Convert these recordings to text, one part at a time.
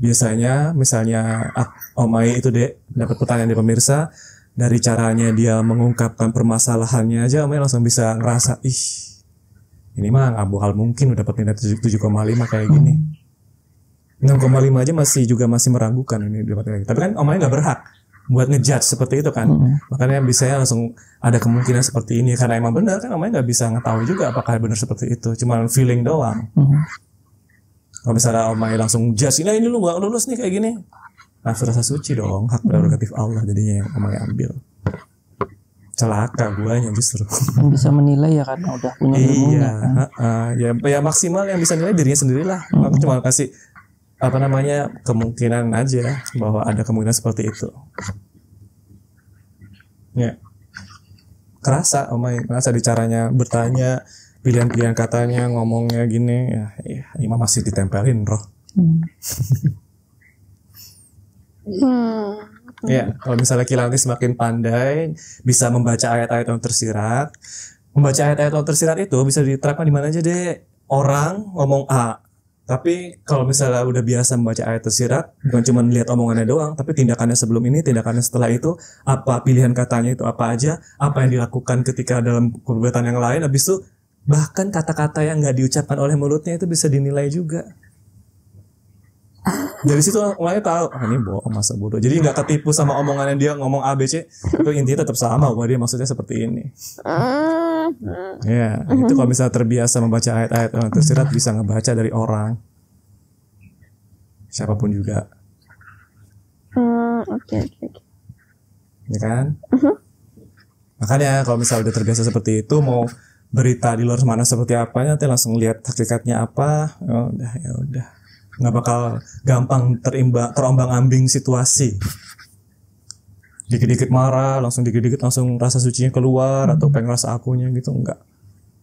Biasanya misalnya Omai itu deh dapat pertanyaan dari pemirsa, dari caranya dia mengungkapkan permasalahannya aja Omai langsung bisa ngerasa ini mah nggak bakal mungkin udah dapat nilai 7,5 kayak gini. 6,5 aja masih meragukan ini dapat kayak gitu. Tapi kan Omai nggak berhak buat ngejudge seperti itu kan. Makanya bisa langsung ada kemungkinan seperti ini karena emang benar kan Omai nggak bisa ngetahui juga apakah benar seperti itu, cuma feeling doang. Kalau misalnya Omai langsung judge, ini lu gak lulus nih kayak gini, nah rasa suci dong, hak prerogatif Allah jadinya yang Omai ambil. Celaka guanya justru. Bisa menilai ya karena udah punya ilmunya kan. Ya maksimal yang bisa nilai dirinya sendirilah. Aku cuma kasih kemungkinan aja bahwa ada kemungkinan seperti itu. Ya. Kerasa Omai, kerasa di caranya bertanya, pilihan-pilihan katanya, ngomongnya gini, ya Imam masih ditempelin roh. Ya, kalau misalnya Kilanti semakin pandai, bisa membaca ayat-ayat yang tersirat. Membaca ayat-ayat yang tersirat itu bisa diterapkan di mana aja deh. Orang ngomong A, tapi kalau misalnya udah biasa membaca ayat tersirat, bukan cuma lihat omongannya doang, tapi tindakannya sebelum ini, tindakannya setelah itu, apa pilihan katanya itu apa aja, apa yang dilakukan ketika dalam perbuatan yang lain, habis itu bahkan kata-kata yang nggak diucapkan oleh mulutnya itu bisa dinilai juga. Dari situ mulai tahu ini bohong, masa bodoh. Jadi nggak ketipu sama omongannya dia ngomong A B C, tapi intinya tetap sama bahwa dia maksudnya seperti ini. Ya, itu kalau misalnya terbiasa membaca ayat-ayat yang tersirat bisa ngebaca dari orang, siapapun juga. Oke. Ya kan? Makanya kalau misalnya udah terbiasa seperti itu, mau berita di luar sana seperti apa nanti langsung lihat hakikatnya apa, ya udah nggak bakal gampang terombang-ambing situasi. Dikit-dikit marah langsung rasa sucinya keluar atau pengen rasa akunya gitu, enggak,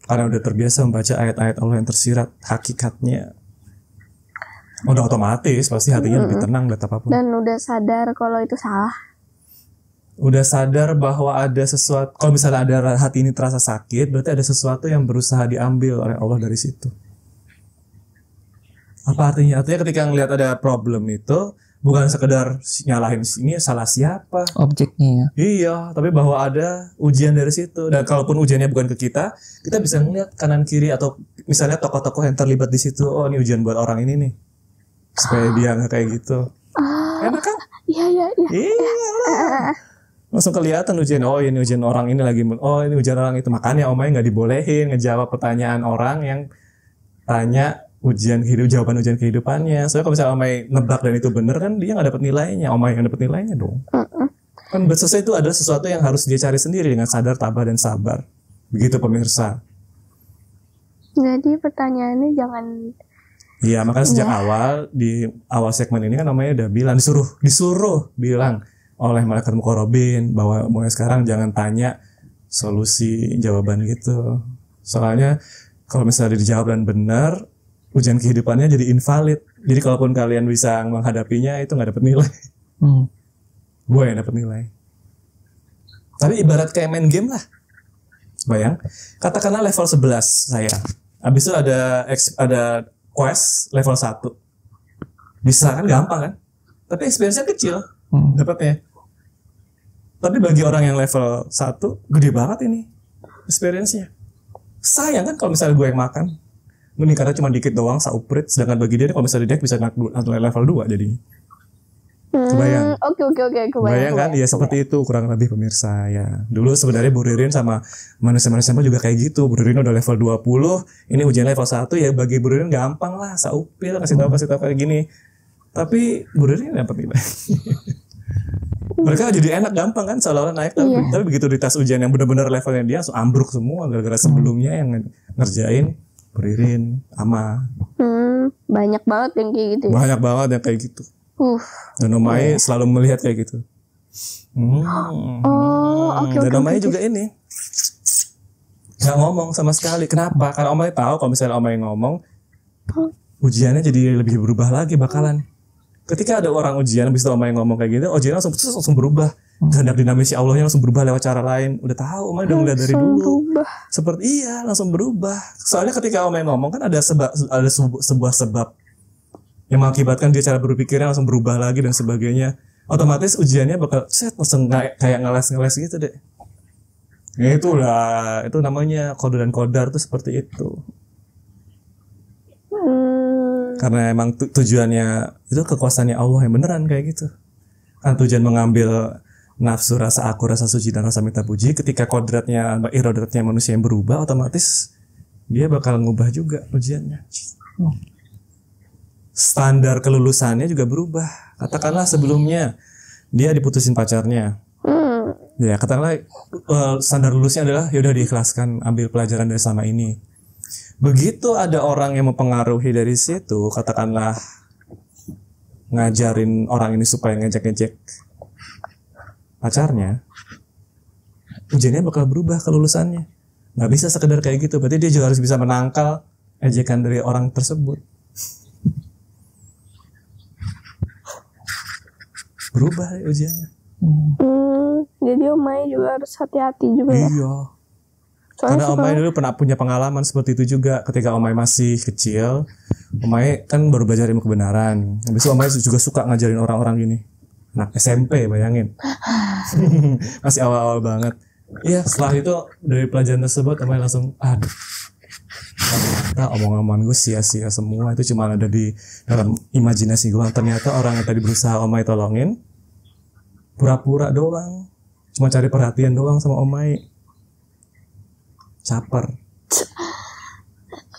karena udah terbiasa membaca ayat-ayat Allah yang tersirat hakikatnya, udah otomatis pasti hatinya lebih tenang lihat apapun. Dan udah sadar kalau itu salah. Udah sadar bahwa ada sesuatu, kalau misalnya ada hati ini terasa sakit, berarti ada sesuatu yang berusaha diambil oleh Allah dari situ. Apa artinya? Artinya ketika ngelihat ada problem itu, bukan sekedar nyalahin ini salah siapa objeknya ya. Iya, tapi bahwa ada ujian dari situ. Dan kalaupun ujiannya bukan ke kita bisa ngelihat kanan kiri atau misalnya tokoh-tokoh yang terlibat di situ. Oh, ini ujian buat orang ini nih, supaya dia nggak kayak gitu. Enak kan? Iya. Langsung kelihatan ujian. Oh, ini ujian orang ini lagi. Oh, ini ujian orang itu. Makanya Omai nggak dibolehin ngejawab pertanyaan orang yang tanya jawaban ujian kehidupannya. Soalnya kalau misalnya Omai nebak dan itu bener kan dia nggak dapat nilainya. Omai yang dapat nilainya dong. Kan selesai itu adalah sesuatu yang harus dia cari sendiri dengan sadar, tabah dan sabar. Begitu pemirsa. Jadi pertanyaannya jangan. Iya, makanya sejak di awal segmen ini kan Omai udah bilang disuruh bilang oleh malaikat muqarrabin bahwa mulai sekarang jangan tanya solusi jawaban gitu. Soalnya kalau misalnya dijawab dan benar, ujian kehidupannya jadi invalid. Jadi kalaupun kalian bisa menghadapinya itu nggak dapat nilai. Gue yang dapat nilai. Tapi ibarat kayak main game lah. Bayang, katakanlah level 11 saya. Habis itu ada quest level 1. Bisa kan gampang kan? Tapi experience-nya kecil dapatnya. Tapi bagi orang yang level 1 gede banget ini experience-nya. Sayang kan kalau misalnya gue yang makan. Meningkatnya cuma dikit doang sauprit, sedangkan bagi dia kalau misalnya dia bisa level 2 jadinya. Kebayang? Oke, kebayang kan? Ya seperti itu kurang lebih pemirsa ya. Dulu sebenarnya Bu Ririn sama manusia-manusia juga kayak gitu. Bu Ririn udah level 20, ini ujian level 1 ya bagi Bu Ririn gampang lah, saupil kasih tahu kayak gini. Tapi Bu Ririn dapat nilai. Mereka jadi enak gampang kan seolah-olah naik tapi begitu di tes ujian yang benar-benar levelnya dia langsung ambruk semua gara-gara sebelumnya yang ngerjain Bu Ririn ama. Banyak banget yang kayak gitu. Banyak banget yang kayak gitu. Dan Omai selalu melihat kayak gitu. Dan Omai juga ini nggak ngomong sama sekali. Kenapa? Karena Omai tahu kalau misalnya Omai ngomong, ujiannya jadi lebih berubah lagi bakalan. Ketika ada orang ujian, habis itu Omai ngomong kayak gitu, ujiannya langsung berubah. Kehendak dinamisi Allahnya langsung berubah lewat cara lain. Udah tahu, Omai udah ngeliat dari dulu. Langsung berubah. Soalnya ketika Omai ngomong kan ada sebuah sebab. yang mengakibatkan dia cara berpikirnya langsung berubah lagi dan sebagainya, otomatis ujiannya bakal langsung kayak ngeles gitu deh. Ya itulah, itu namanya qada dan qadar tuh seperti itu. Karena emang tujuannya itu kekuasaannya Allah yang beneran kayak gitu. Kan tujuan mengambil nafsu, rasa aku, rasa suci dan rasa minta puji, ketika kodratnya, iradatnya manusia yang berubah, otomatis dia bakal ngubah juga ujiannya. Standar kelulusannya juga berubah. Katakanlah sebelumnya dia diputusin pacarnya. Ya katakanlah standar lulusnya adalah ya udah diikhlaskan, ambil pelajaran dari sama ini. Begitu ada orang yang mempengaruhi dari situ, katakanlah ngajarin orang ini supaya ngejek-ngejek pacarnya, ujiannya bakal berubah kelulusannya. Nggak bisa sekedar kayak gitu, berarti dia juga harus bisa menangkal ejekan dari orang tersebut. Berubah ujiannya. Jadi Omai juga harus hati-hati juga ya. Iya. Karena Omai dulu pernah punya pengalaman seperti itu juga. Ketika Omai masih kecil, Omai kan baru belajar ilmu kebenaran. Habis itu Omai juga suka ngajarin orang-orang gini. Anak SMP, bayangin. Masih awal-awal banget. Iya, setelah itu dari pelajaran tersebut Omai langsung, aduh, ternyata omongan gue sia-sia semua. Itu cuma ada di dalam imajinasi gue. Ternyata orang yang tadi berusaha Omai tolongin pura-pura doang, cuma cari perhatian doang sama Omai. Caper.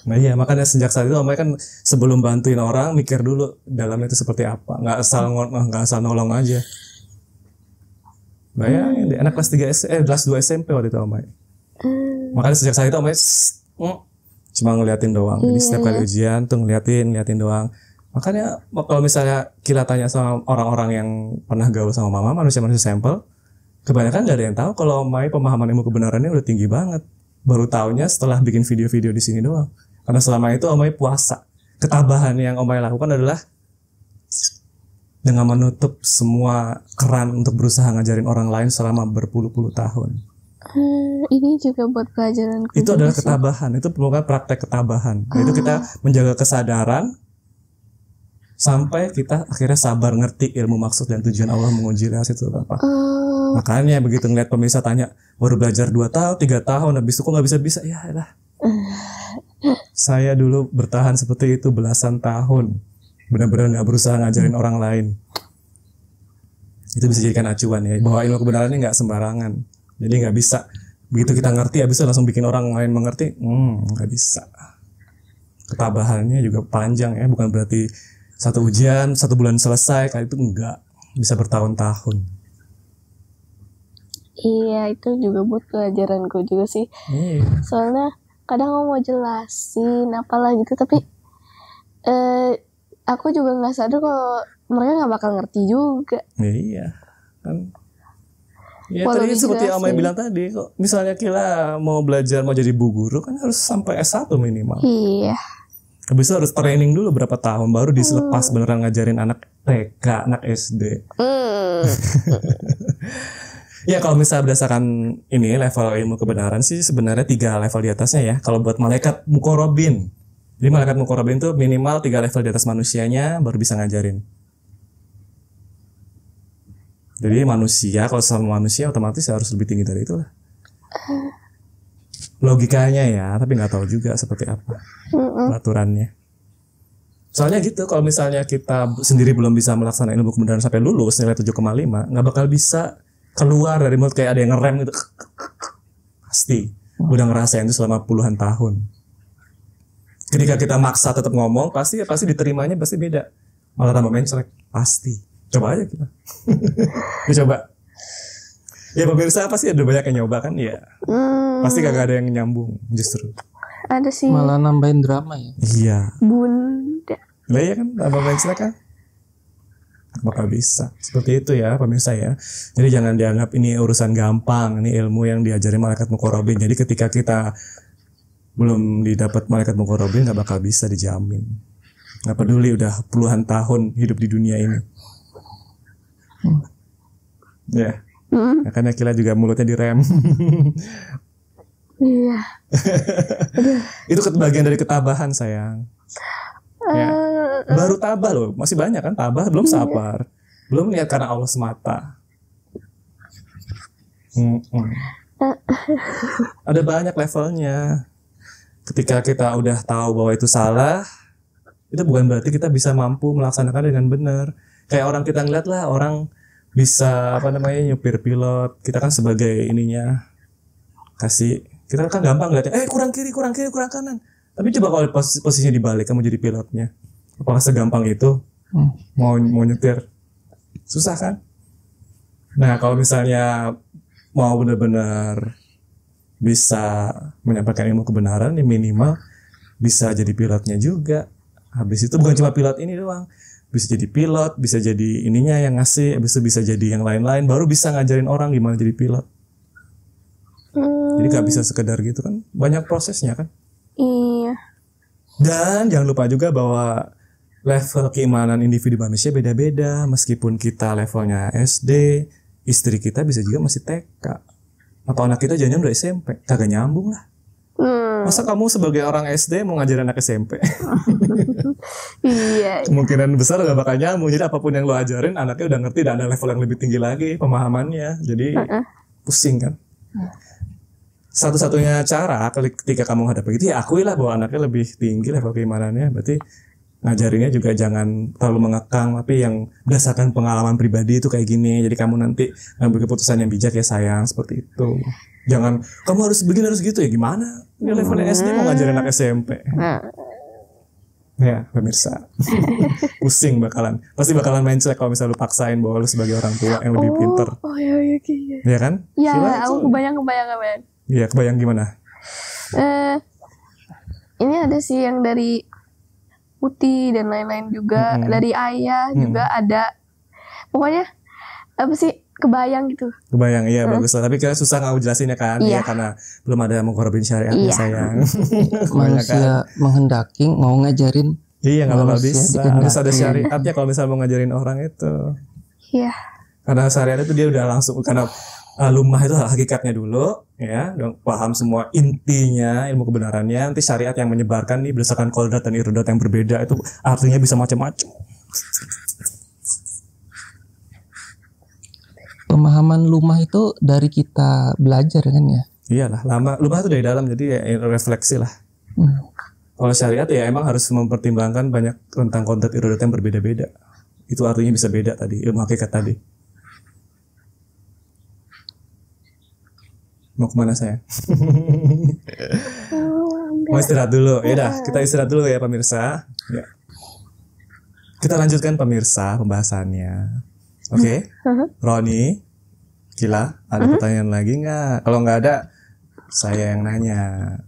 Nah iya, makanya sejak saat itu Omai kan sebelum bantuin orang mikir dulu dalamnya itu seperti apa, nggak asal nolong aja. Bayangin deh, anak kelas 2 SMP waktu itu Omai. Makanya sejak saat itu Omai cuma ngeliatin doang. Jadi setiap kali ujian tuh ngeliatin doang. Makanya kalau misalnya kita tanya sama orang-orang yang pernah gaul sama mama, manusia-manusia sampel, kebanyakan gak ada yang tahu kalau Omai pemahaman ilmu kebenarannya udah tinggi banget. Baru taunya setelah bikin video-video di sini doang. Karena selama itu Omai puasa. Ketabahan yang Omai lakukan adalah dengan menutup semua keran untuk berusaha ngajarin orang lain selama berpuluh-puluh tahun. Ini juga buat pelajaran. Itu adalah ketabahan. Itu merupakan praktek ketabahan. Itu kita menjaga kesadaran sampai kita akhirnya sabar ngerti ilmu maksud dan tujuan Allah menguji lewat itu apa. Makanya begitu ngeliat pemirsa tanya, baru belajar 2 tahun, 3 tahun, habis itu kok gak bisa-bisa? Ya lah. Saya dulu bertahan seperti itu belasan tahun. Benar-benar gak berusaha ngajarin orang lain. Itu bisa jadikan acuan ya, bahwa ilmu kebenarannya gak sembarangan. Jadi gak bisa, begitu kita ngerti, habis itu langsung bikin orang lain mengerti, gak bisa. Ketabahannya juga panjang ya, bukan berarti satu ujian 1 bulan selesai, kali itu enggak, bisa bertahun-tahun. Iya, itu juga buat pelajaranku juga sih. Soalnya kadang aku mau jelasin apalah gitu, tapi aku juga nggak sadar kalau mereka nggak bakal ngerti juga. Iya kan. Ya tadi seperti Omai bilang tadi, kok misalnya kita mau belajar mau jadi bu guru kan harus sampai S1 minimal. Iya. Habis itu harus training dulu berapa tahun baru diselepas beneran ngajarin anak TK, anak SD. Ya kalau misalnya berdasarkan ini level ilmu kebenaran sih sebenarnya 3 level di atasnya ya. Kalau buat malaikat muqarrabin. Jadi malaikat muqarrabin itu minimal 3 level di atas manusianya baru bisa ngajarin. Jadi manusia, kalau sama manusia otomatis harus lebih tinggi dari itulah. Logikanya ya, tapi nggak tahu juga seperti apa peraturannya. Soalnya gitu, kalau misalnya kita sendiri belum bisa melaksanakan ilmu kebenaran sampai lulus nilai 7,5, nggak bakal bisa keluar dari mulut kayak ada yang ngerem gitu. Pasti udah ngerasain itu selama puluhan tahun. Ketika kita maksa tetap ngomong, pasti diterimanya pasti beda. Malah tambah mencelek, pasti. Coba aja kita. Coba. Ya pemirsa pasti ada banyak yang nyoba kan ya. Pasti kagak ada yang nyambung justru. Ada sih. Malah nambahin drama ya. Iya. Bunda. Lah ya kan, tambah mencelek kan. Bakal bisa. Seperti itu ya pemirsa ya. Jadi jangan dianggap ini urusan gampang. Ini ilmu yang diajari malaikat muqarrabin. Jadi ketika kita belum didapat malaikat muqarrabin gak bakal bisa dijamin. Gak peduli udah puluhan tahun hidup di dunia ini. Ya. Makanya kita juga mulutnya direm. Iya. Itu bagian dari ketabahan sayang. Ya. Baru tabah loh, masih banyak kan tabah, belum sabar, belum niat karena Allah semata. Ada banyak levelnya. Ketika kita udah tahu bahwa itu salah, itu bukan berarti kita bisa mampu melaksanakan dengan benar. Kayak orang kita ngeliat lah, orang bisa nyupir pilot, kita kan sebagai ininya kita kan gampang ngeliatnya, kurang kiri, kurang kanan. Tapi coba kalau posisinya dibalik, kamu jadi pilotnya, apakah segampang itu mau nyetir? Susah kan? Nah kalau misalnya mau benar-benar bisa menyampaikan ilmu kebenaran, ya minimal bisa jadi pilotnya juga. Habis itu bukan cuma pilot ini doang, bisa jadi pilot, bisa jadi ininya yang ngasih, habis itu bisa jadi yang lain-lain, baru bisa ngajarin orang gimana jadi pilot. Jadi gak bisa sekedar gitu kan, banyak prosesnya kan. Iya. Dan jangan lupa juga bahwa level keimanan individu manusia beda-beda. Meskipun kita levelnya SD, istri kita bisa juga masih TK, atau anak kita jangan udah SMP, kagak nyambung lah. Masa kamu sebagai orang SD mau ngajarin anak SMP? Iya. Kemungkinan besar gak bakal nyambung. Jadi apapun yang lo ajarin, anaknya udah ngerti dan ada level yang lebih tinggi lagi pemahamannya. Jadi pusing kan. Satu-satunya cara ketika kamu hadapi itu, ya akuilah bahwa anaknya lebih tinggi level keimanannya. Berarti ngajarinnya juga jangan terlalu mengekang, tapi yang berdasarkan pengalaman pribadi itu kayak gini. Jadi kamu nanti ngambil keputusan yang bijak ya sayang, seperti itu. Jangan kamu harus begini harus gitu, ya gimana? Ini levelnya SD mau ngajarin anak SMP. Ya pemirsa, pusing pasti bakalan mindset kalau misalnya lu paksain bahwa lu sebagai orang tua yang lebih pintar. Iya. Iya kan? Iya, aku kebayang. Iya, kebayang gimana? Ini ada sih yang dari Putih dan lain-lain juga, dari ayah juga ada. Pokoknya apa sih, kebayang gitu. Kebayang, iya bagus lah. Tapi kan susah nggak jelasinnya kan? Iya, karena belum ada mengkorban syariatnya sayang. Manusia menghendaki mau ngajarin. Iya, nggak bakal bisa. Harus ada syariatnya kalau misalnya mau ngajarin orang itu. Iya. Karena syariat itu dia udah langsung, karena lumah itu hakikatnya dulu, ya, paham semua intinya ilmu kebenarannya. Nanti syariat yang menyebarkan nih berdasarkan kodrat dan irodat yang berbeda, itu artinya bisa macam-macam. Pemahaman lumah itu dari kita belajar kan ya? Iyalah, lumah itu dari dalam, jadi ya refleksi lah. Kalau syariat ya emang harus mempertimbangkan banyak tentang kodrat irodat yang berbeda-beda. Itu artinya bisa beda tadi, ilmu hakikat tadi. Mau kemana saya? Mau istirahat dulu. Ya dah, kita istirahat dulu ya pemirsa. Ya. Kita lanjutkan pemirsa pembahasannya. Oke. Roni, Gila, ada pertanyaan lagi nggak? Kalau nggak ada, saya yang nanya.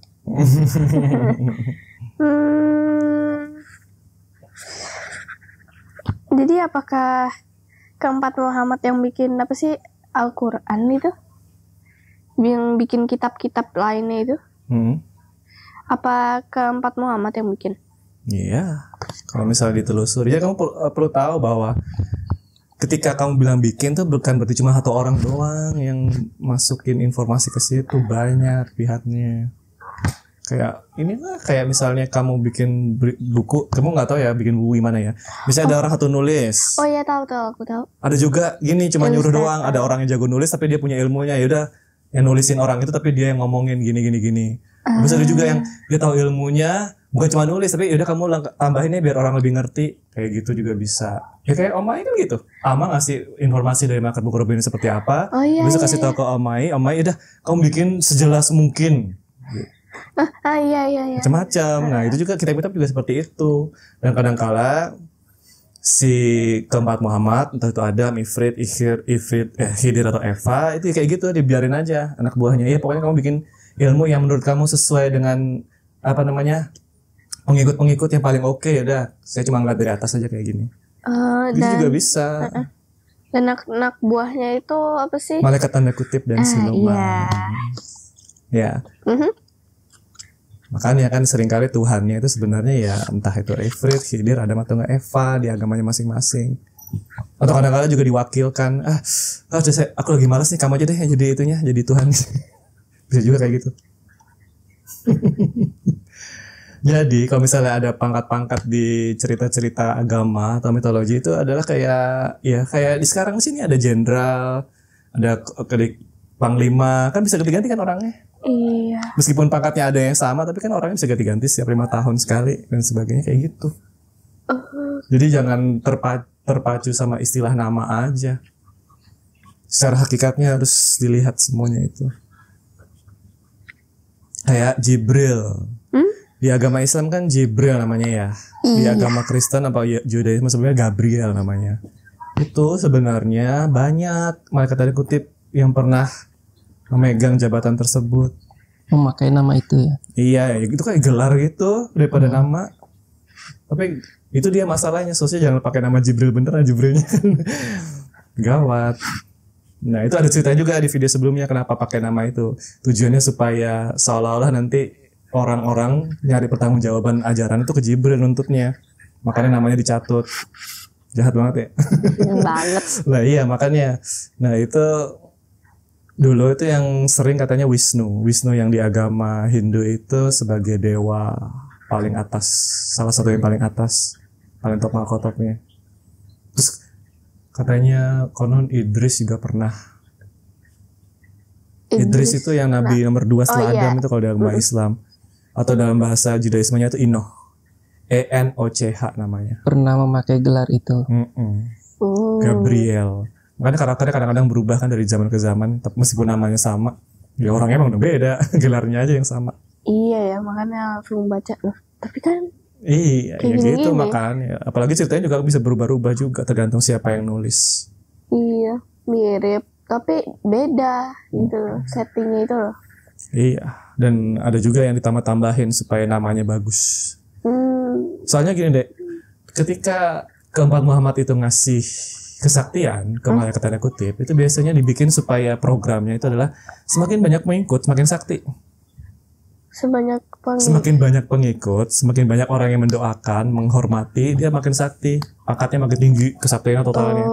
Jadi apakah keempat Muhammad yang bikin apa sih Al-Quran itu? Yang bikin kitab-kitab lainnya itu? Apa keempat Muhammad yang bikin? Iya, kalau misalnya ditelusuri, ya kamu perlu tahu bahwa ketika kamu bilang bikin tuh bukan berarti cuma satu orang doang yang masukin informasi ke situ, banyak pihaknya. Kayak inilah, kayak misalnya kamu bikin buku, kamu nggak tahu ya bikin buku gimana ya. Misalnya ada orang satu nulis. Oh iya, tahu aku tahu. Ada juga gini, cuma nyuruh doang. Ada orang yang jago nulis tapi dia punya ilmunya, ya udah yang nulisin orang itu tapi dia yang ngomongin gini. Terus ada juga yang dia tahu ilmunya, bukan cuma nulis tapi udah kamu tambahinnya biar orang lebih ngerti, kayak gitu juga bisa. Ya kayak Omai kan gitu, Ama ngasih informasi dari market buku Robin seperti apa, bisa kasih tahu ke Omai udah kamu bikin sejelas mungkin. Iya. Macam-macam. Nah itu juga kitab-kitab juga seperti itu. Dan kadang-kala si keempat Muhammad, entah itu Adam, Ifrit, Khidir atau Eva, itu kayak gitu dibiarin aja anak buahnya. Ya pokoknya kamu bikin ilmu yang menurut kamu sesuai dengan pengikut yang paling oke, ya udah saya cuma ngeliat dari atas aja kayak gini. Itu juga bisa. Dan anak buahnya itu apa sih? Malaikat tanda kutip dan siluman. Iya. Ya. Makanya kan seringkali Tuhannya itu sebenarnya ya entah itu Ifrit, Khidir, Adam atau enggak Eva di agamanya masing-masing. Atau kadang-kadang juga diwakilkan, aku lagi malas nih, kamu aja deh yang jadi itunya, jadi Tuhan. Bisa juga kayak gitu. Jadi kalau misalnya ada pangkat-pangkat di cerita-cerita agama atau mitologi itu adalah kayak ya kayak di sekarang sini ada jenderal, ada panglima, kan bisa ganti-ganti kan orangnya. Iya. Meskipun pangkatnya ada yang sama, tapi kan orangnya bisa ganti-ganti setiap 5 tahun sekali dan sebagainya kayak gitu. Jadi jangan terpacu sama istilah nama aja. Secara hakikatnya harus dilihat semuanya itu. Kayak Jibril. Di agama Islam kan Jibril namanya ya. Di agama Kristen apa Judaisme sebenarnya Gabriel namanya. Itu sebenarnya banyak malaikat tanda kutip yang pernah memegang jabatan tersebut. Memakai nama itu ya. Iya, itu kayak gelar gitu daripada nama. Tapi itu dia masalahnya, sosial jangan pakai nama Jibril beneran, Jibrilnya gawat. Nah itu ada cerita juga di video sebelumnya kenapa pakai nama itu. Tujuannya supaya seolah-olah nanti orang-orang nyari pertanggungjawaban ajaran itu ke Jibril nuntutnya. Makanya namanya dicatut. Jahat banget ya. Banget. Lah iya makanya. Nah itu dulu itu yang sering katanya Wisnu. Wisnu yang di agama Hindu itu sebagai dewa paling atas. Salah satu yang paling atas. Paling top malkotopnya. Terus katanya konon Idris juga pernah. Idris itu yang nabi nomor 2 setelah Adam itu kalau di agama Islam. Atau dalam bahasa Judaismenya itu Enoch. Enoch namanya. Pernah memakai gelar itu. Gabriel. Makanya karakternya kadang-kadang berubah kan dari zaman ke zaman. Tapi meskipun namanya sama, ya orangnya emang udah beda. Gelarnya aja yang sama. Iya ya, makanya langsung baca loh. Tapi kan iya, ya gitu makanya. Apalagi ceritanya juga bisa berubah-ubah juga tergantung siapa yang nulis. Iya, mirip tapi beda gitu loh, settingnya itu loh. Iya, dan ada juga yang ditambah-tambahin supaya namanya bagus. Soalnya gini deh, ketika keempat Muhammad itu ngasih kesaktian ke malaikat tanda kutip, itu biasanya dibikin supaya programnya itu adalah semakin banyak pengikut, semakin sakti. Semakin banyak pengikut, semakin banyak orang yang mendoakan, menghormati, dia makin sakti, pangkatnya makin tinggi, kesaktiannya totalnya.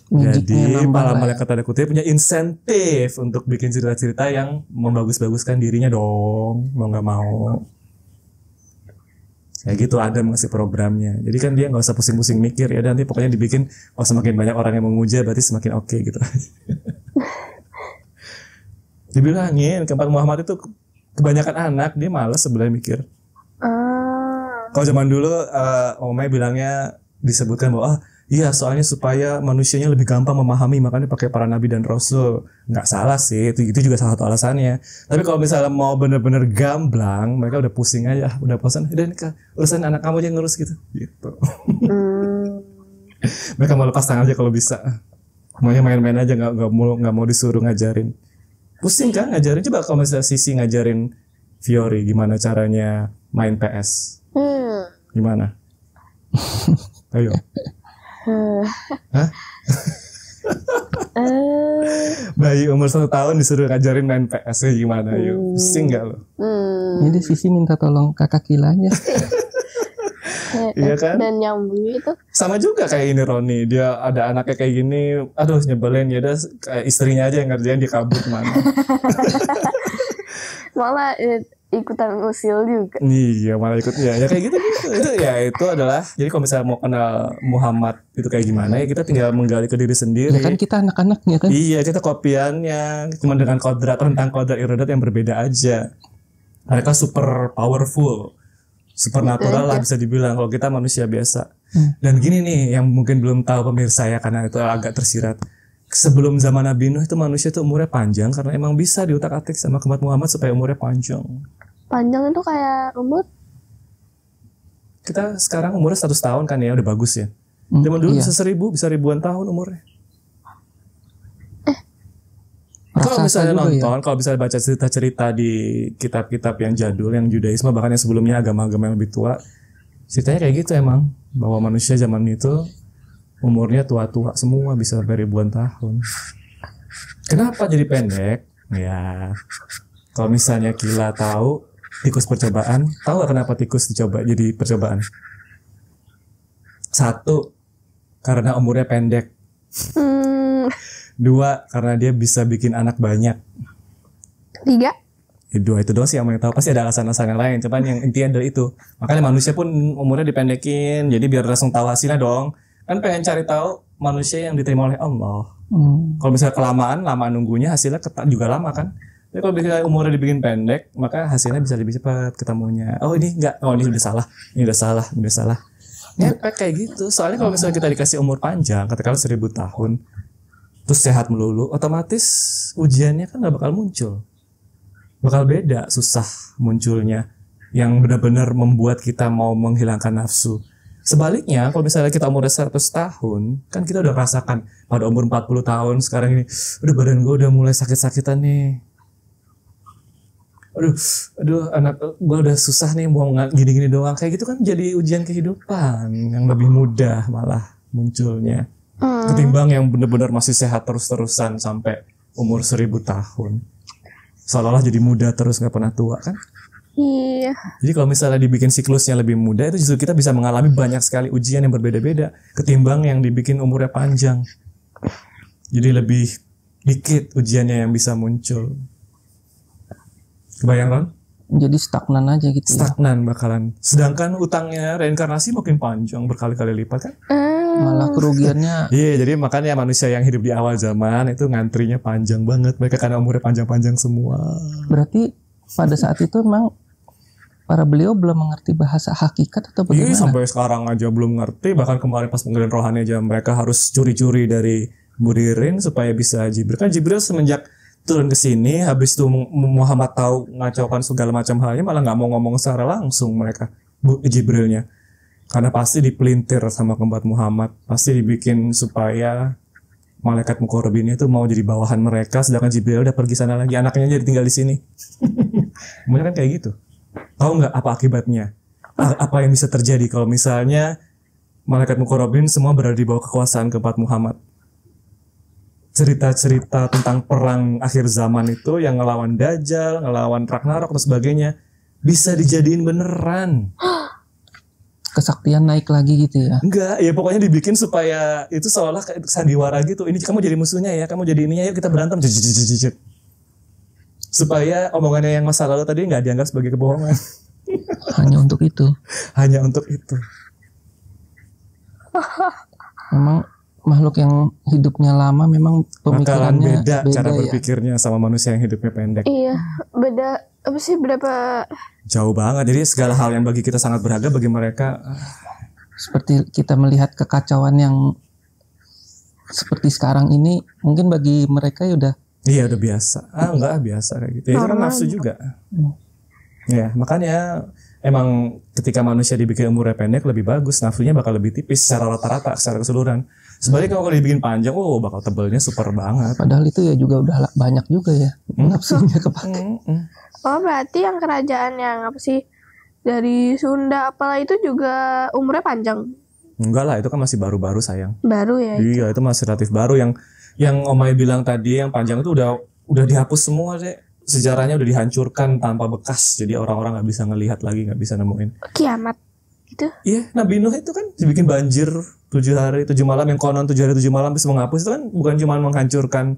Jadi para malaikat tanda kutip punya insentif untuk bikin cerita-cerita yang membagus-baguskan dirinya dong, mau nggak mau. Kayak gitu Adam ngasih programnya. Jadi kan dia nggak usah pusing-pusing mikir ya, nanti pokoknya dibikin semakin banyak orang yang memuja berarti semakin oke gitu. Dibilangin keempat Muhammad itu kebanyakan anak, dia malas sebenarnya mikir. Kalau zaman dulu Omay bilangnya disebutkan bahwa iya soalnya supaya manusianya lebih gampang memahami makanya pakai para nabi dan rasul. Nggak salah sih, itu juga salah satu alasannya. Tapi kalau misalnya mau bener-bener gamblang, mereka udah pusing aja, udah bosan, udah nikah, urusan anak kamu aja ngurus gitu. Mereka mau lepas tangan aja kalau bisa. Maunya main-main aja, nggak mau disuruh ngajarin. Pusing kan ngajarin. Coba kalau misalnya Sisi ngajarin Fiori gimana caranya main PS, gimana? Ayo. Hah? Bayi umur 1 tahun disuruh ngajarin main PS gimana? Yuk, pusing nggak lo? Jadi Sisi minta tolong kakak Kilanya. Iya kan? Dan nyambung itu. Sama juga kayak ini Roni, dia ada anaknya kayak gini, aduh nyebelin ya, udah kayak istrinya aja yang ngerjain, dia kabur mana? Malah ikutan usil juga. Iya malah ikut ya kayak gitu. Itu adalah jadi kalau misalnya mau kenal Muhammad itu kayak gimana ya kita tinggal menggali ke diri sendiri. Ya kan kita anak-anaknya kan. Iya kita kopiannya cuma dengan tentang kodrat iradat yang berbeda aja. Mereka super powerful, supernatural lah bisa dibilang. Kalau kita manusia biasa. Dan gini nih yang mungkin belum tahu pemirsa ya karena itu agak tersirat. Sebelum zaman Nabi Nuh itu manusia itu umurnya panjang karena emang bisa diutak-atik sama keempat Muhammad supaya umurnya panjang. Panjang itu kayak umur? Kita sekarang umurnya 100 tahun kan ya udah bagus ya. Zaman dulu bisa 1000, bisa ribuan tahun umurnya. Kalau misalnya nonton, kalau misalnya baca cerita-cerita di kitab-kitab yang jadul, yang Judaisme bahkan yang sebelumnya agama-agama yang lebih tua, ceritanya kayak gitu emang bahwa manusia zaman itu umurnya tua-tua semua bisa sampai ribuan tahun. Kenapa jadi pendek? Ya, kalau misalnya Kila tahu tikus percobaan, tahu gak kenapa tikus dicoba jadi percobaan? 1, karena umurnya pendek. 2, karena dia bisa bikin anak banyak. 3. Ya, dua itu doang sih yang tahu, pasti ada alasan-alasan yang lain. Cuman yang intinya dari itu. Makanya manusia pun umurnya dipendekin, jadi biar langsung tahu hasilnya dong. Kan pengen cari tahu manusia yang diterima oleh Allah. Kalau misalnya lama nunggunya hasilnya juga lama kan. Tapi kalau misalnya umurnya dibikin pendek, maka hasilnya bisa lebih cepat ketemunya. Oh ini enggak, oh ini udah salah. Ya kayak gitu. Soalnya kalau misalnya kita dikasih umur panjang, katakanlah 1000 tahun, terus sehat melulu, otomatis ujiannya kan nggak bakal muncul. Bakal beda, susah munculnya, yang benar-benar membuat kita mau menghilangkan nafsu. Sebaliknya kalau misalnya kita umur 100 tahun, kan kita udah rasakan pada umur 40 tahun sekarang ini, udah badan gue udah mulai sakit-sakitan nih. Aduh anak gue udah susah nih, mau gini-gini doang. Kayak gitu kan jadi ujian kehidupan yang lebih mudah malah munculnya. Ketimbang yang benar-benar masih sehat terus-terusan sampai umur 1000 tahun. Seolah-olah jadi muda terus, gak pernah tua kan? Iya. Jadi kalau misalnya dibikin siklusnya lebih muda, itu justru kita bisa mengalami banyak sekali ujian yang berbeda-beda ketimbang yang dibikin umurnya panjang. Jadi lebih dikit ujiannya yang bisa muncul. Kebayang kan? Jadi stagnan aja gitu. Stagnan bakalan. Sedangkan utangnya reinkarnasi makin panjang, berkali-kali lipat kan? Malah kerugiannya. Iya, jadi makanya manusia yang hidup di awal zaman itu ngantrinya panjang banget. Mereka karena umurnya panjang-panjang semua. Berarti pada saat itu memang para beliau belum mengerti bahasa hakikat atau bagaimana? Iya, sampai sekarang aja belum ngerti. Bahkan kemarin pas pengadilan rohani aja mereka harus curi-curi dari Mudirin supaya bisa Jibril. Kan Jibril semenjak turun ke sini, habis itu Muhammad tahu ngacaukan segala macam halnya, malah nggak mau ngomong secara langsung mereka, Jibrilnya. Karena pasti dipelintir sama keempat Muhammad, pasti dibikin supaya malaikat muqarrabin itu mau jadi bawahan mereka, sedangkan Jibril udah pergi sana lagi, anaknya jadi tinggal di sini. Kemudian kan kayak gitu. Tahu nggak apa akibatnya? Apa yang bisa terjadi kalau misalnya malaikat muqarrabin semua berada di bawah kekuasaan keempat Muhammad? Cerita-cerita tentang perang akhir zaman itu yang ngelawan Dajjal, ngelawan Ragnarok dan sebagainya bisa dijadiin beneran. Kesaktian naik lagi gitu ya? Enggak, ya pokoknya dibikin supaya itu seolah kayak sandiwara gitu. Ini kamu jadi musuhnya ya, kamu jadi ininya, yuk kita berantem. Supaya omongannya yang masa lalu tadi nggak dianggap sebagai kebohongan. Hanya untuk itu. Hanya untuk itu. Memang makhluk yang hidupnya lama memang pemikirannya beda cara ya? berpikirnya sama manusia yang hidupnya pendek. Iya, beda apa sih, berapa jauh banget. Jadi segala hal yang bagi kita sangat berharga, bagi mereka seperti kita melihat kekacauan yang seperti sekarang ini, mungkin bagi mereka ya udah biasa. Enggak biasa kayak gitu. Ya, itu kan nafsu juga. Ya, makanya emang ketika manusia dibikin umurnya pendek lebih bagus, nafsunya bakal lebih tipis secara rata-rata, secara keseluruhan. Sebaliknya kalau dibikin panjang, bakal tebelnya super banget. Padahal itu ya juga udah banyak juga ya nafsunya kepake. Oh berarti yang kerajaan yang apa sih dari Sunda apalah itu juga umurnya panjang? Enggak lah, itu kan masih baru-baru sayang. Baru ya? Iya, itu masih relatif baru. Yang Omai bilang tadi yang panjang itu udah dihapus semua deh. Sejarahnya udah dihancurkan tanpa bekas. Jadi orang-orang nggak bisa ngelihat lagi, nggak bisa nemuin. Kiamat gitu? Iya, Nabi Nuh itu kan dibikin banjir 7 hari 7 malam, yang konon 7 hari 7 malam bisa menghapus. Itu kan bukan cuma menghancurkan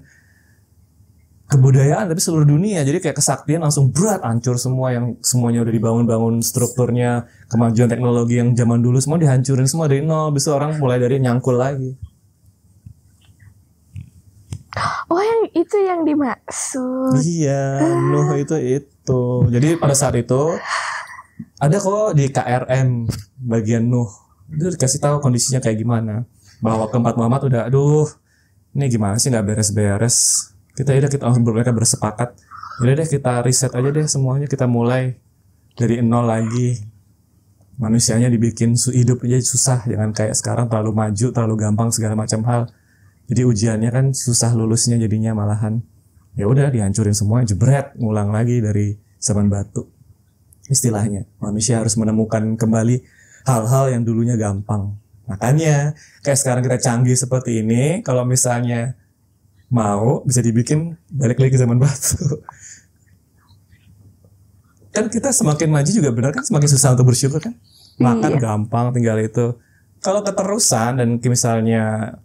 kebudayaan tapi seluruh dunia. Jadi kayak kesaktian langsung berat hancur semua, yang semuanya udah dibangun strukturnya, kemajuan teknologi yang zaman dulu semua dihancurin semua dari nol. Bisa orang mulai dari nyangkul lagi. Oh yang itu yang dimaksud. Iya, Nuh itu. Jadi pada saat itu ada kok di KRM bagian Nuh. Itu dikasih tahu kondisinya kayak gimana. Bahwa keempat Muhammad udah, ini gimana sih nggak beres-beres. Kita mereka bersepakat. Udah deh kita riset aja deh semuanya, kita mulai dari nol lagi. Manusianya dibikin hidup aja susah, jangan kayak sekarang terlalu maju, terlalu gampang segala macam hal. Jadi ujiannya kan susah lulusnya jadinya malahan. Ya udah dihancurin semua, jebret, ngulang lagi dari zaman batu. Istilahnya, manusia harus menemukan kembali hal-hal yang dulunya gampang. Makanya kayak sekarang kita canggih seperti ini, kalau misalnya mau bisa dibikin balik lagi ke zaman batu. Kan kita semakin maju juga benar kan semakin susah untuk bersyukur kan. Makan gampang tinggal itu. Kalau keterusan dan misalnya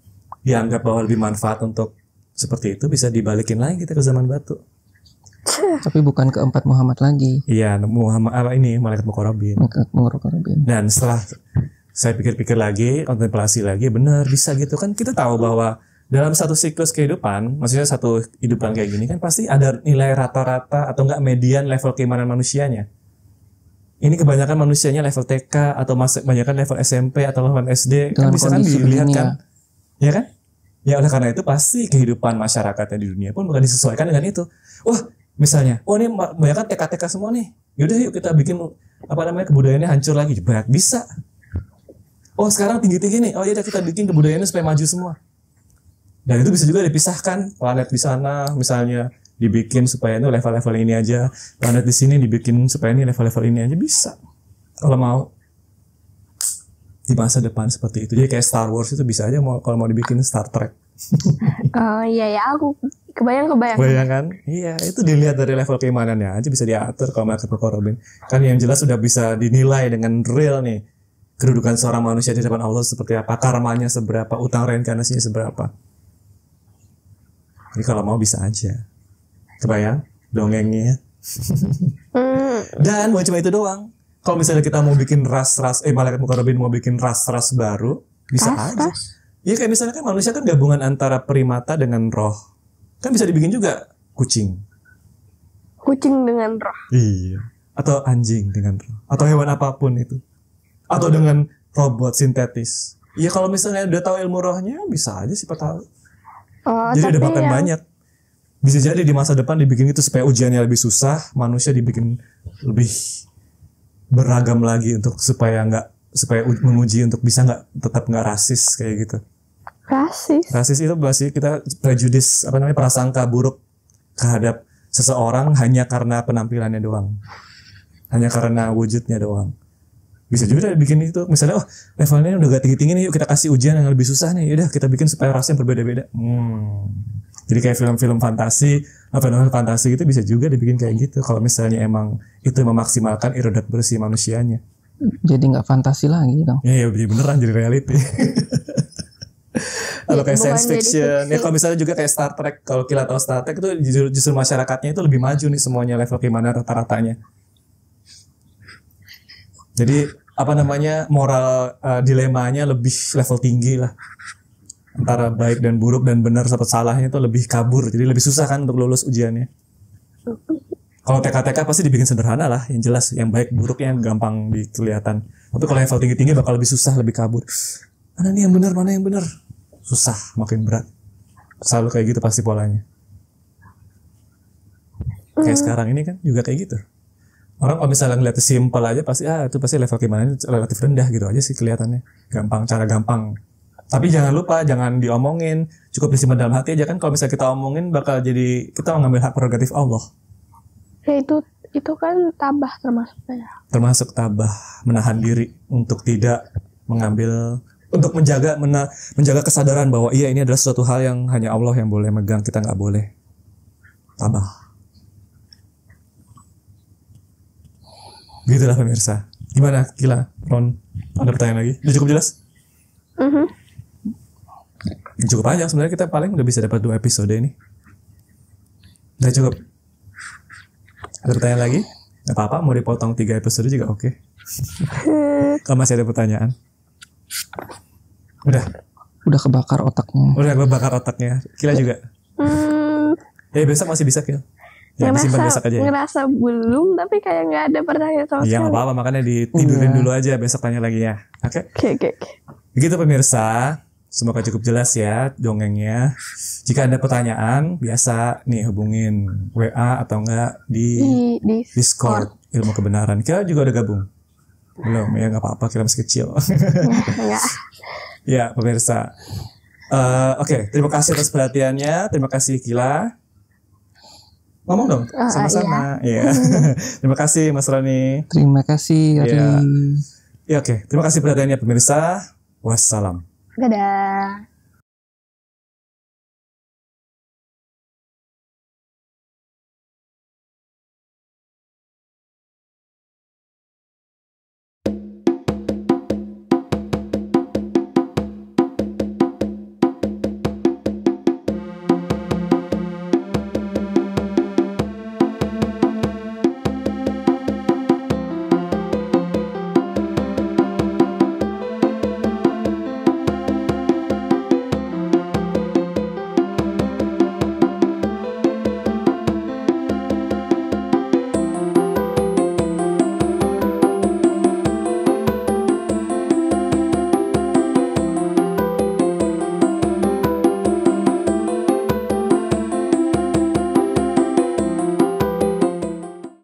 dianggap bahwa lebih manfaat untuk seperti itu, bisa dibalikin lagi kita ke zaman batu. Tapi bukan keempat Muhammad lagi. Iya, Muhammad apa ini malaikat muqarrabin. Dan setelah saya pikir-pikir lagi, kontemplasi lagi, benar bisa gitu kan. Kita tahu bahwa dalam satu siklus kehidupan, maksudnya satu kehidupan kayak gini kan pasti ada nilai rata-rata atau enggak median level keimanan manusianya. Ini kebanyakan manusianya level TK atau kebanyakan level SMP atau level SD kan bisa kan dilihat kan, ya kan? Ya oleh karena itu pasti kehidupan masyarakatnya di dunia pun bukan disesuaikan dengan itu. Wah misalnya, oh ini kebanyakan TK-TK semua nih, yaudah yuk kita bikin apa namanya kebudayaannya hancur lagi, berat bisa. Oh sekarang tinggi-tinggi nih, oh iya kita bikin kebudayaannya supaya maju semua. Dan itu bisa juga dipisahkan, planet di sana misalnya dibikin supaya itu level-level ini aja, planet di sini dibikin supaya ini level-level ini aja, bisa kalau mau di masa depan seperti itu. Jadi kayak Star Wars itu bisa aja kalau mau dibikin Star Trek. Iya ya, aku kebayang. Kan? Iya, itu dilihat dari level keimanannya aja bisa diatur kalau malaikat muqarrabin. Kan yang jelas sudah bisa dinilai dengan real nih. Kedudukan seorang manusia di depan Allah seperti apa, karmanya seberapa, utang reinkarnasinya seberapa. Jadi kalau mau bisa aja. Kebayang dongengnya. Dan bukan cuma itu doang. Kalau misalnya kita mau bikin ras-ras, malaikat muqarrabin mau bikin ras-ras baru, bisa aja. Iya kayak misalnya kan manusia kan gabungan antara primata dengan roh. Kan bisa dibikin juga kucing. Kucing dengan roh. Iya. Atau anjing dengan roh. Atau hewan apapun itu. Atau dengan robot sintetis. Iya kalau misalnya udah tahu ilmu rohnya bisa aja siapa tahu. Jadi ada bahkan banyak. Bisa jadi di masa depan dibikin itu supaya ujiannya lebih susah, manusia dibikin lebih beragam lagi untuk supaya menguji untuk bisa nggak tetap nggak rasis kayak gitu. Rasis itu masih kita prejudis prasangka buruk terhadap seseorang hanya karena penampilannya doang, hanya karena wujudnya doang. Bisa juga bikin itu misalnya levelnya udah gak tinggi-tinggi nih, yuk kita kasih ujian yang lebih susah nih, yaudah kita bikin supaya rasanya berbeda-beda. Jadi kayak film-film fantasi, novel fantasi gitu bisa juga dibikin kayak gitu kalau misalnya emang itu memaksimalkan irodat bersih manusianya. Jadi nggak fantasi lagi dong. Ya beneran jadi reality. Kalau kayak science fiction, ya kalau misalnya juga kayak Star Trek, kalau kita tahu Star Trek itu justru masyarakatnya itu lebih maju nih semuanya level keimanan rata-ratanya. Jadi moral dilemanya lebih level tinggi lah. Antara baik dan buruk dan benar sampai salahnya itu lebih kabur. Jadi lebih susah kan untuk lulus ujiannya. Kalau TK-TK pasti dibikin sederhana lah, yang jelas, yang baik buruknya gampang dikelihatan. Tapi kalau level tinggi-tinggi bakal lebih susah, lebih kabur. Mana nih yang benar, mana yang benar? Susah, makin berat. Selalu kayak gitu pasti polanya. Kayak sekarang ini kan juga kayak gitu. Orang kalau misalnya ngeliat simpel aja pasti itu pasti level gimana relatif rendah gitu aja sih kelihatannya. Cara gampang. Tapi jangan lupa jangan diomongin, cukup disimpan dalam hati aja kan. Kalau misalnya kita omongin bakal jadi kita mengambil hak prerogatif Allah. Ya itu kan tabah termasuknya. Termasuk tabah, menahan diri untuk tidak mengambil, untuk menjaga kesadaran bahwa iya ini adalah suatu hal yang hanya Allah yang boleh megang, kita nggak boleh. Tabah. Begitulah pemirsa. Gimana Kila, Ron? Ada pertanyaan lagi? Udah cukup jelas? Cukup panjang sebenarnya, kita paling udah bisa dapat 2 episode ini. Udah cukup. Ada pertanyaan lagi? Gak apa-apa, mau dipotong 3 episode juga oke. Kalau masih ada pertanyaan. Udah kebakar otaknya. Udah kebakar otaknya. Kila juga. Ya besok masih bisa Kila. Ya, ngerasa belum, tapi kayak nggak ada pertanyaan sama sekali. Ya nggak apa-apa, makanya ditidurin dulu aja, besok tanya lagi ya. Oke. Begitu pemirsa, semoga cukup jelas ya dongengnya. Jika ada pertanyaan, biasa nih hubungin WA atau enggak di Discord Ilmu Kebenaran. Kita juga udah gabung. Belum ya, nggak apa-apa, kita masih kecil. Ya pemirsa. Oke, terima kasih atas perhatiannya. Terima kasih Kila. Ngomong dong, sama-sama. Iya. Terima kasih Mas Roni. Terima kasih Ari. Ya, oke. Terima kasih perhatiannya pemirsa. Wassalam. Dadah.